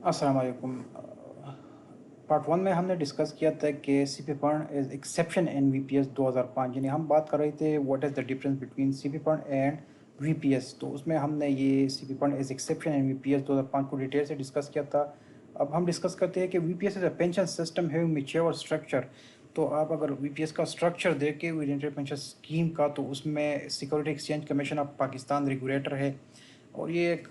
अस्सलाम वालेकुम। Part one में हमने डिस्कस किया था कि CP fund is exception in VPS 2005, यानी हम बात कर रहे थे what is the difference between CP fund and VPS. तो उसमें हमने ये CP fund is exception in VPS 2005 को डिटेल से डिस्कस किया था। अब हम डिस्कस करते हैं कि VPS is a pension system having mature structure. तो आप अगर वीपीएस का स्ट्रक्चर देखें ओरिएंटेड पेंशन स्कीम का, तो उसमें security exchange commission of Pakistan regulator है, और ये एक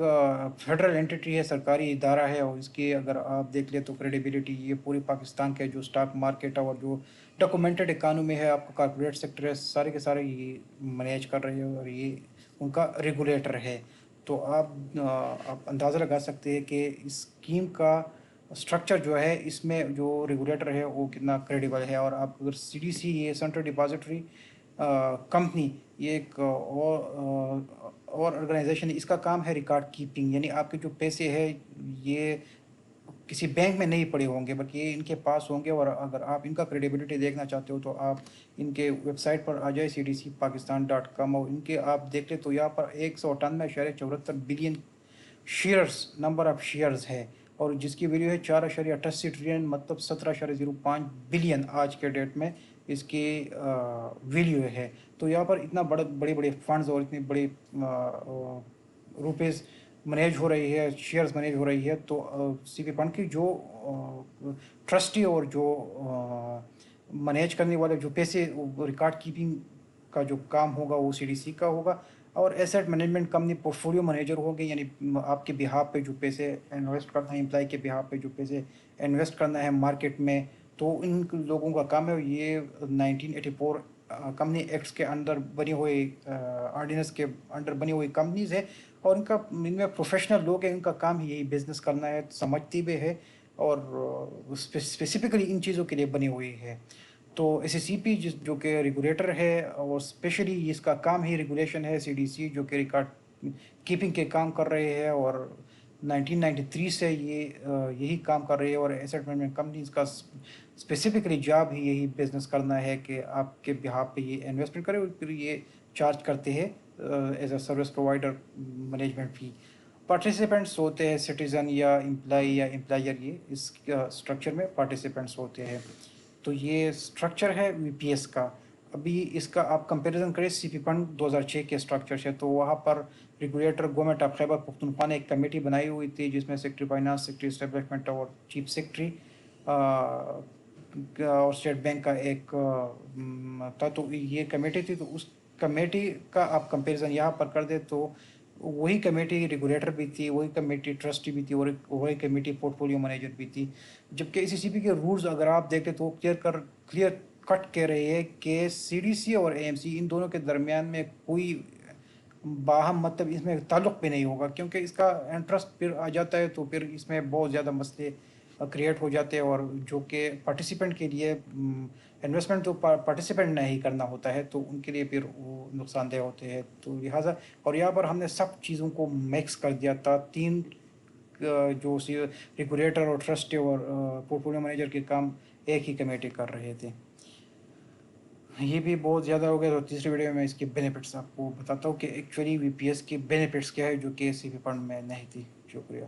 फेडरल एंटिटी है, सरकारी इदारा है, और इसकी अगर आप देख ले तो क्रेडिबिलिटी ये पूरी पाकिस्तान के जो स्टॉक मार्केट है और जो डॉक्यूमेंटेड इकानमी है, आपका कॉर्पोरेट सेक्टर है, सारे के सारे ये मैनेज कर रहे हैं और ये उनका रेगुलेटर है। तो आप अंदाज़ा लगा सकते हैं कि इस स्कीम का स्ट्रक्चर जो है, इसमें जो रेगुलेटर है वो कितना क्रेडिबल है। और आप अगर सीडीसी, ये सेंट्रल डिपॉजिटरी कंपनी, ये एक और ऑर्गेनाइजेशन है, इसका काम है रिकॉर्ड कीपिंग, यानी आपके जो पैसे हैं ये किसी बैंक में नहीं पड़े होंगे बल्कि ये इनके पास होंगे। और अगर आप इनका क्रेडिबिलिटी देखना चाहते हो तो आप इनके वेबसाइट पर आ जाए cdcpakistan.com, और इनके आप देख ले तो यहाँ पर 198.74 billion shares, number of shares है, और जिसकी वैल्यू है 4.88 ट्रिलियन, मतलब 17.05 बिलियन आज के डेट में इसकी वैल्यू है। तो यहाँ पर इतना बड़े बड़े फंड्स और इतनी बड़ी रुपीज़ मैनेज हो रही है, शेयर्स मैनेज हो रही है। तो सीपी फंड की जो ट्रस्टी और जो मैनेज करने वाले जो पैसे, रिकॉर्ड कीपिंग का जो काम होगा वो सीडीसी का होगा, और asset management company portfolio manager होंगे, यानी आपके बिहाफ पे जो पैसे इन्वेस्ट करना है, एम्प्लॉय के बिहाफ पे जो पैसे इन्वेस्ट करना है मार्केट में, तो इन लोगों का काम है। ये 1984 कंपनी एक्ट्स के अंदर बनी हुई, ऑर्डिनेंस के अंडर बनी हुई कंपनीज है, और इनका इनमें प्रोफेशनल लोग हैं, इनका काम ही यही बिजनेस करना है, समझती भी है, और स्पेसिफिकली इन चीज़ों के लिए बनी हुई है। तो एसएससीपी जो कि रेगुलेटर है, और स्पेशली इसका काम ही रेगुलेशन है, सीडीसी जो कि रिकॉर्ड कीपिंग के काम कर रहे हैं, और 1993 से ये यही काम कर रहे हैं। और एसेट मैनेजमेंट कंपनीज का स्पेसिफिकली जॉब ही यही बिजनेस करना है कि आपके बिहाफ पे ये इन्वेस्टमेंट करे, और फिर ये चार्ज करते हैं as a service provider management fee. Participants होते हैं सिटीज़न या एम्प्लॉई या एम्प्लॉयर, ये इस स्ट्रक्चर में पार्टिसिपेंट्स होते हैं। तो ये स्ट्रक्चर है वीपीएस का। अभी इसका आप कंपैरिजन करें सीपी फंड 2006 के स्ट्रक्चर से, तो वहाँ पर regulator government of Khyber Pakhtunkhwa ने एक कमेटी बनाई हुई थी, जिसमें सेक्रेटरी फाइनेंस, सेक्रेटरी इस्टेब्लिशमेंट और चीफ सेक्रेटरी और स्टेट बैंक का एक था। तो ये कमेटी थी, तो उस कमेटी का आप कंपैरिजन यहाँ पर कर दे तो वही कमेटी रेगुलेटर भी थी, वही कमेटी ट्रस्टी भी थी, और वही कमेटी पोर्टफोलियो मैनेजर भी थी। जबकि एससीसीपी के रूल्स अगर आप देखें तो क्लियर कट कह रहे हैं कि सीडीसी और एएमसी इन दोनों के दरमियान में कोई बाहम, मतलब इसमें ताल्लुक़ भी नहीं होगा, क्योंकि इसका इंटरेस्ट फिर आ जाता है तो फिर इसमें बहुत ज़्यादा मसले क्रिएट हो जाते हैं, और जो कि पार्टिसिपेंट के लिए इन्वेस्टमेंट तो पार्टिसिपेंट ने ही करना होता है, तो उनके लिए फिर वो नुकसानदेह होते हैं। तो लिहाजा, और यहाँ पर हमने सब चीज़ों को मिक्स कर दिया था, तीन जो रेगुलेटर और ट्रस्टी और पोर्टफोलियो मैनेजर के काम एक ही कमेटी कर रहे थे। ये भी बहुत ज़्यादा हो गया। तो तीसरी वीडियो में मैं इसके बेनिफिट्स आपको बताता हूँ कि एक्चुअली वीपीएस के बेनिफिट्स क्या है, जो कि सीपी फंड में नहीं थी। शुक्रिया।